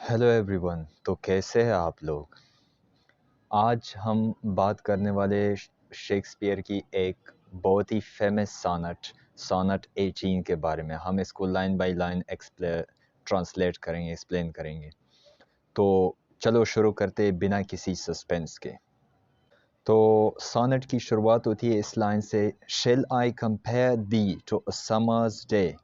Hello everyone. तो कैसे हैं आप लोग। आज हम बात करने वाले शेक्सपियर की एक बहुत ही फेमस सोनेट सोनेट 18 के बारे में। हम इसको लाइन बाय लाइन ट्रांसलेट करेंगे, एक्सप्लेन करेंगे। तो चलो शुरू करते हैं बिना किसी सस्पेंस के। तो सोनेट की शुरुआत होती है इस लाइन से, shall I compare thee to a summer's day.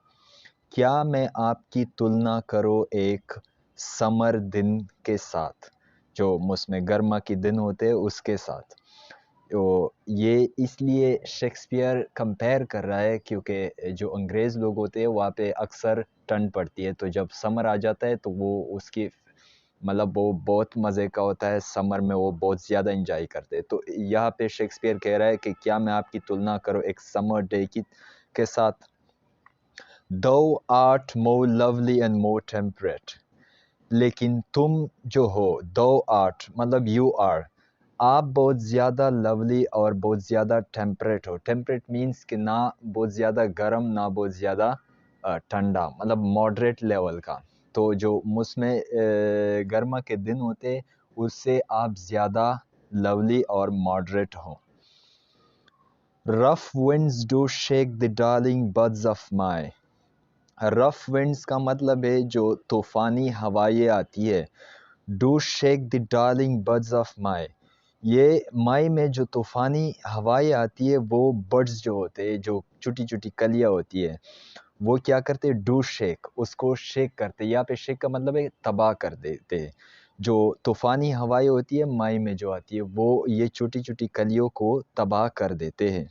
क्या मैं आपकी तुलना करो एक समर दिन के साथ, जो उसमें गर्मा के दिन होते हैं उसके साथ। तो ये इसलिए शेक्सपियर कंपेयर कर रहा है क्योंकि जो अंग्रेज़ लोग होते हैं वहाँ पे अक्सर ठंड पड़ती है, तो जब समर आ जाता है तो वो उसकी मतलब वो बहुत मज़े का होता है। समर में वो बहुत ज़्यादा इंजॉय करते हैं। तो यहाँ पे शेक्सपियर कह रहा है कि क्या मैं आपकी तुलना करो एक समर डे की के साथ। Thou art more lovely and more temperate। लेकिन तुम जो हो, thou art मतलब you are, आप बहुत ज़्यादा लवली और बहुत ज़्यादा टेम्परेट हो। टेम्परेट मीन्स कि ना बहुत ज़्यादा गर्म ना बहुत ज़्यादा ठंडा, मतलब मॉडरेट लेवल का। तो जो उसमें गर्मा के दिन होते उससे आप ज़्यादा लवली और मॉडरेट हो। Rough winds do shake the darling buds of my। Rough winds का मतलब है जो तूफ़ानी हवाएं आती है। Do shake the darling buds of my. ये मई में जो तूफ़ानी हवाएं आती है वो बड्स जो होते हैं, जो छोटी छोटी कलियां होती है, वो क्या करते हैं, डू शेक, उसको शेक करते हैं। यहाँ पे शेक का मतलब है तबाह कर देते हैं। जो तूफ़ानी हवाएं होती है मई में जो आती है वो ये छोटी छोटी कलियों को तबाह कर देते हैं।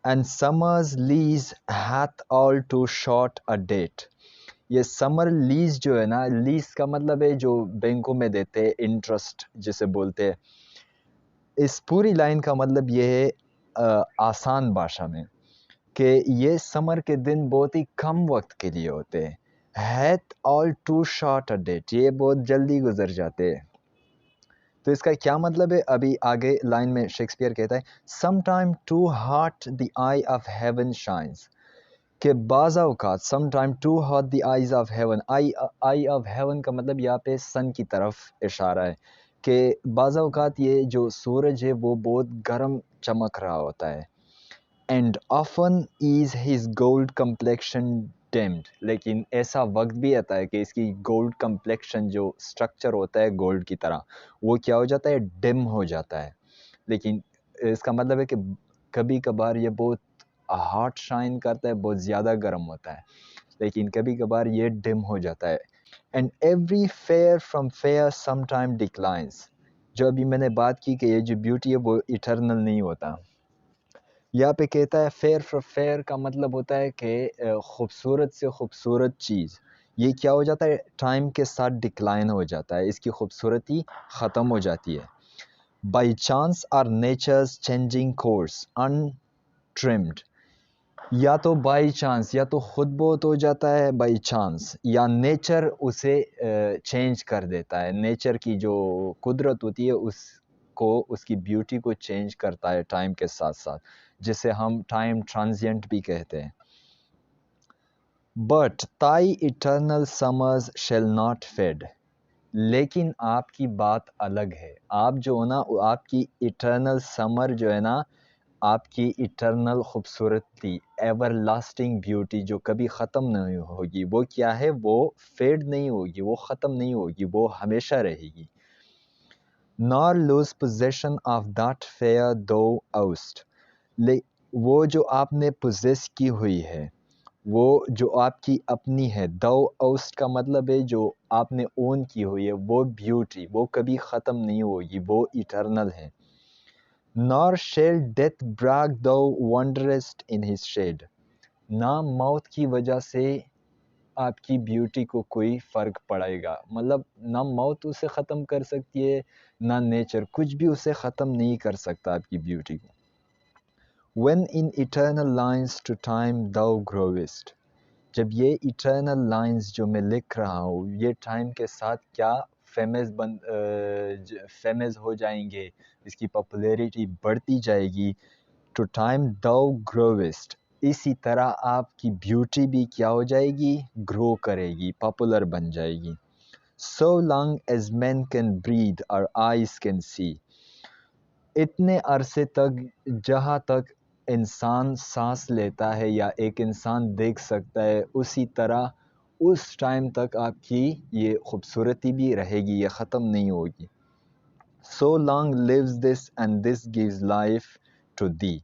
And summers lease hath all too short a date। ये समर लीज जो है ना, लीज का मतलब है जो बैंकों में देते हैं, इंटरेस्ट जिसे बोलते हैं। इस पूरी लाइन का मतलब ये है आसान भाषा में कि ये समर के दिन बहुत ही कम वक्त के लिए होते हैं। Hath all too short a date, ये बहुत जल्दी गुजर जाते हैं। तो इसका क्या मतलब है, अभी आगे लाइन में शेक्सपियर कहता है, sometime too hot the eye of heaven shines. कि बाज़ औक़ात, sometime too hot the eyes of heaven. Eye of heaven का मतलब यहाँ पे सन की तरफ इशारा है कि बाज़ औक़ात ये जो सूरज है वो बहुत गर्म चमक रहा होता है। And often is his gold complexion deemed. लेकिन ऐसा वक्त भी आता है कि इसकी गोल्ड कम्प्लेक्शन जो स्ट्रक्चर होता है गोल्ड की तरह, वो क्या हो जाता है, डिम हो जाता है। लेकिन इसका मतलब है कि कभी कभार ये बहुत हॉट शाइन करता है, बहुत ज़्यादा गर्म होता है, लेकिन कभी कभार ये डिम हो जाता है। And every fair from fair sometime declines. जो अभी मैंने बात की कि ये जो ब्यूटी है वो इटर्नल नहीं होता। यहाँ पे कहता है फेयर फ्रॉम फेयर का मतलब होता है कि खूबसूरत से खूबसूरत चीज़ ये क्या हो जाता है, टाइम के साथ डिक्लाइन हो जाता है, इसकी खूबसूरती ख़त्म हो जाती है। By chance or nature's changing course untrimmed. या तो बाई चांस, या तो खुद बहुत हो जाता है बाई चांस, या नेचर उसे चेंज कर देता है। नेचर की जो कुदरत होती है उसको, उसकी ब्यूटी को चेंज करता है टाइम के साथ साथ, जिसे हम टाइम ट्रांजिएंट भी कहते हैं। But thy eternal summers shall not fade. लेकिन आपकी बात अलग है। आप जो हो ना, आपकी इटर्नल समर जो है ना, आपकी इटर्नल खूबसूरती, एवर लास्टिंग ब्यूटी जो कभी ख़त्म नहीं होगी, वो क्या है, वो फेड नहीं होगी, वो ख़त्म नहीं होगी, वो हमेशा रहेगी। Nor lose possession of that fair thou owest. ले वो जो आपने पोजेस की हुई है, वो जो आपकी अपनी है, दो आउस्ट का मतलब है जो आपने ओन की हुई है, वो ब्यूटी वो कभी ख़त्म नहीं होगी, वो इटर्नल है। Nor shall death brag thou wanderest in his shade। ना मौत की वजह से आपकी ब्यूटी को कोई फ़र्क पड़ेगा। मतलब ना मौत उसे ख़त्म कर सकती है, ना नेचर, कुछ भी उसे ख़त्म नहीं कर सकता आपकी ब्यूटी को। When in eternal lines to time thou growest। जब ये इटर्नल लाइंस जो मैं लिख रहा हूँ ये टाइम के साथ क्या फेमस हो जाएंगे, इसकी पॉपुलैरिटी बढ़ती जाएगी। टू टाइम दाउ ग्रोवेस्ट, इसी तरह आपकी ब्यूटी भी क्या हो जाएगी, ग्रो करेगी, पॉपुलर बन जाएगी। So long as men can breathe, our eyes can see. इतने अरसे तक जहाँ तक इंसान सांस लेता है या एक इंसान देख सकता है, उसी तरह उस टाइम तक आपकी ये खूबसूरती भी रहेगी, ये ख़त्म नहीं होगी। So long lives this and this gives life to thee.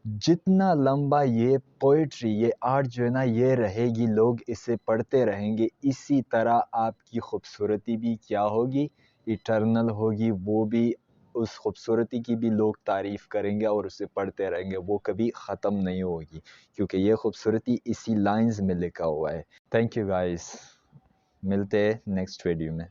जितना लंबा ये पोइट्री, ये आर्ट जो है ना, ये रहेगी, लोग इसे पढ़ते रहेंगे, इसी तरह आपकी खूबसूरती भी क्या होगी, इटर्नल होगी। वो भी, उस खूबसूरती की भी लोग तारीफ़ करेंगे और उसे पढ़ते रहेंगे, वो कभी ख़त्म नहीं होगी, क्योंकि ये खूबसूरती इसी लाइंस में लिखा हुआ है। थैंक यू गाइस, मिलते हैं नेक्स्ट वीडियो में।